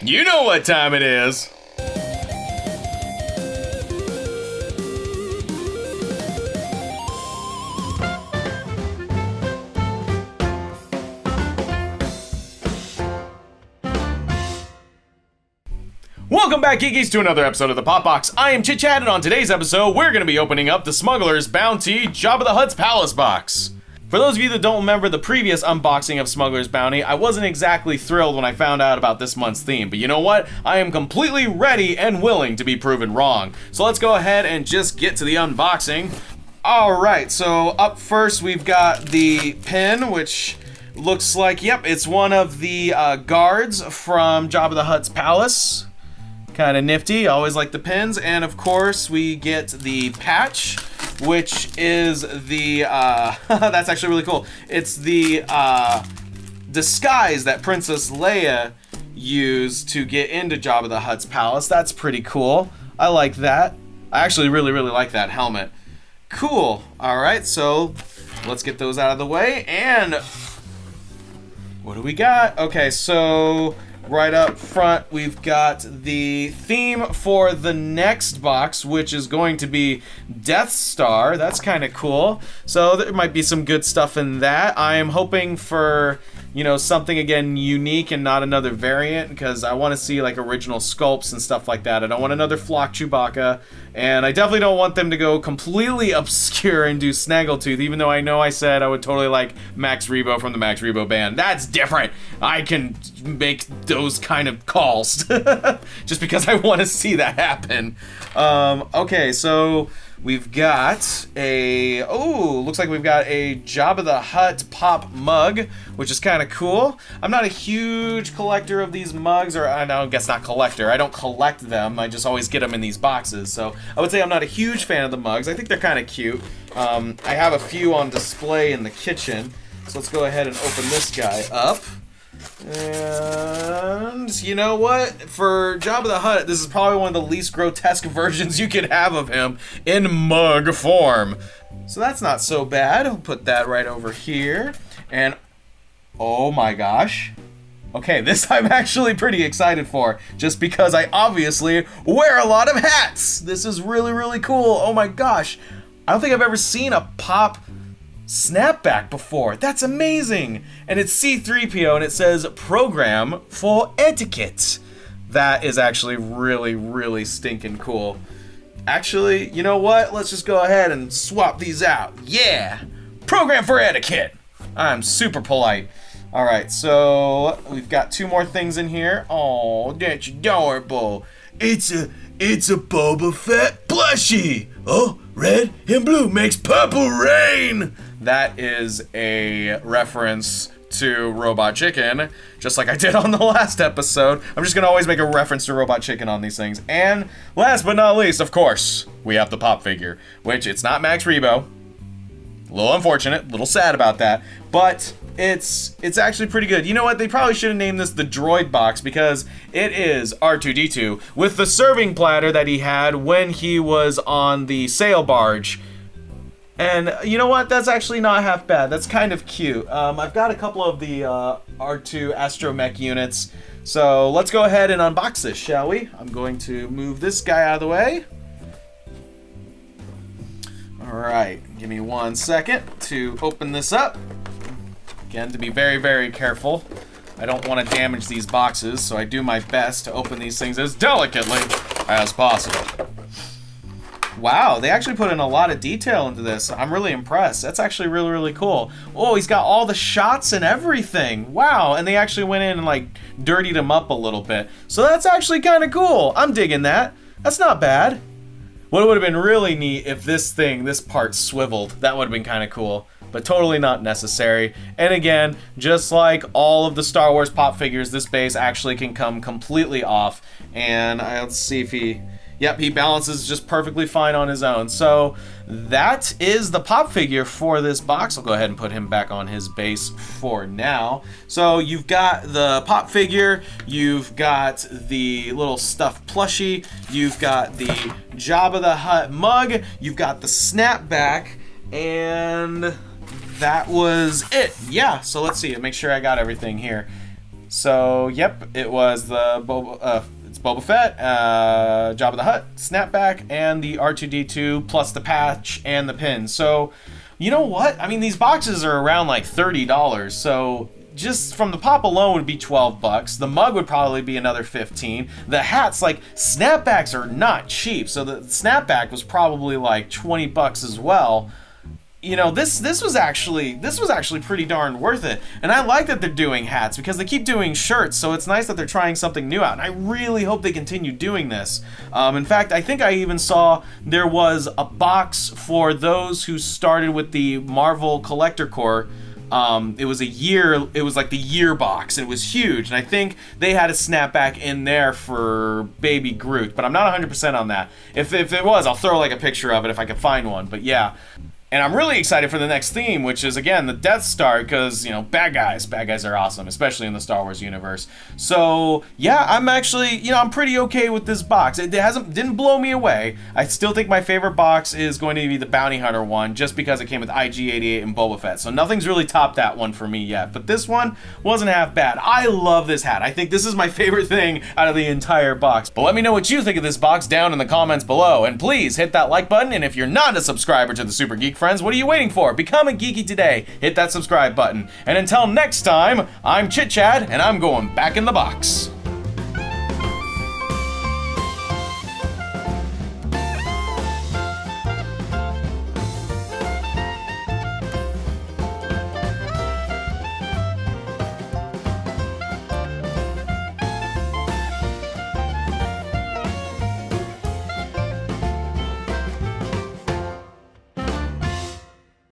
You know what time it is. Welcome back, Geekies, to another episode of the Pop Box. I am Chit Chat, and on today's episode, we're going to be opening up the Smuggler's Bounty Jabba the Hutt's Palace box. For those of you that don't remember the previous unboxing of Smuggler's Bounty, I wasn't exactly thrilled when I found out about this month's theme, but you know what? I am completely ready and willing to be proven wrong. So let's go ahead and just get to the unboxing. Alright, so up first we've got the pin, which looks like, yep, it's one of the guards from Jabba the Hutt's palace. Kind of nifty, always like the pins. And of course we get the patch, which is the, that's actually really cool. It's the disguise that Princess Leia used to get into Jabba the Hutt's palace. That's pretty cool. I like that. I actually really like that helmet. Cool. Alright, so let's get those out of the way. And what do we got? Okay, so right up front, we've got the theme for the next box, which is going to be Death Star. That's kind of cool. So there might be some good stuff in that. I am hoping for, you know, something, again, unique and not another variant, because I want to see, like, original sculpts and stuff like that. I don't want another Flock Chewbacca, and I definitely don't want them to go completely obscure and do Snaggletooth, even though I know I said I would totally like Max Rebo from the Max Rebo Band. That's different. I can make those kind of calls just because I want to see that happen. Okay, so we've got a, looks like we've got a Jabba the Hutt pop mug, which is kind of cool. I'm not a huge collector of these mugs, or I guess not collector. I don't collect them. I just always get them in these boxes. So I would say I'm not a huge fan of the mugs. I think they're kind of cute. I have a few on display in the kitchen. So let's go ahead and open this guy up. And you know what? For Jabba the Hutt, this is probably one of the least grotesque versions you could have of him in mug form. So that's not so bad. I'll put that right over here. And oh my gosh. Okay, this I'm actually pretty excited for, just because I obviously wear a lot of hats. This is really cool. Oh my gosh. I don't think I've ever seen a pop snapback before. That's amazing. And it's C-3PO, and it says program for etiquette. That is actually really stinking cool. Actually, you know what? Let's just go ahead and swap these out. Yeah, program for etiquette. I'm super polite. All right, so we've got two more things in here. Oh, that's adorable. It's a Boba Fett plushie. Oh, red and blue makes purple rain. That is a reference to Robot Chicken, just like I did on the last episode. I'm just gonna always make a reference to Robot Chicken on these things. And last but not least, of course, we have the pop figure, which it's not Max Rebo. A little unfortunate, a little sad about that, but it's actually pretty good. You know what? They probably should have named this the Droid Box, because it is R2-D2 with the serving platter that he had when he was on the sail barge. And you know what? That's actually not half bad. That's kind of cute. I've got a couple of the R2 Astromech units. So let's go ahead and unbox this, shall we? I'm going to move this guy out of the way. Alright, give me 1 second to open this up. Again, to be very careful. I don't want to damage these boxes, so I do my best to open these things as delicately as possible. Wow, they actually put in a lot of detail into this. I'm really impressed. That's actually really cool. Oh, he's got all the shots and everything. Wow, and they actually went in and like dirtied him up a little bit. So that's actually kind of cool. I'm digging that. That's not bad. What would have been really neat if this part swiveled. That would have been kind of cool, but totally not necessary. And again, just like all of the Star Wars pop figures, this base actually can come completely off. And let's see if yep, he balances just perfectly fine on his own. So that is the pop figure for this box. I'll go ahead and put him back on his base for now. So you've got the pop figure, you've got the little stuffed plushie, you've got the Jabba the Hutt mug, you've got the snapback, and that was it. Yeah, so let's see, make sure I got everything here. So, yep, it was the it's Boba Fett, Jabba the Hutt, Snapback, and the R2-D2, plus the patch and the pin. So, you know what? I mean, these boxes are around like $30, so just from the pop alone would be $12. The mug would probably be another 15. The hats, like, snapbacks are not cheap, so the snapback was probably like $20 as well. You know, this was actually pretty darn worth it. And I like that they're doing hats because they keep doing shirts, so it's nice that they're trying something new out. And I really hope they continue doing this. In fact, I think I even saw there was a box for those who started with the Marvel Collector Corps. It was like the year box, and it was huge, and I think they had a snapback in there for Baby Groot, but I'm not 100% on that. If it was, I'll throw like a picture of it if I can find one, but yeah. And I'm really excited for the next theme, which is, again, the Death Star, because, you know, bad guys are awesome, especially in the Star Wars universe. So, yeah, I'm actually, you know, I'm pretty okay with this box. It didn't blow me away. I still think my favorite box is going to be the Bounty Hunter one, just because it came with IG-88 and Boba Fett. So nothing's really topped that one for me yet. But this one wasn't half bad. I love this hat. I think this is my favorite thing out of the entire box. But let me know what you think of this box down in the comments below. And please hit that like button. And if you're not a subscriber to the Super Geek Friends, what are you waiting for? Become a geeky today. Hit that subscribe button. And until next time, I'm Chit Chad, and I'm going back in the box.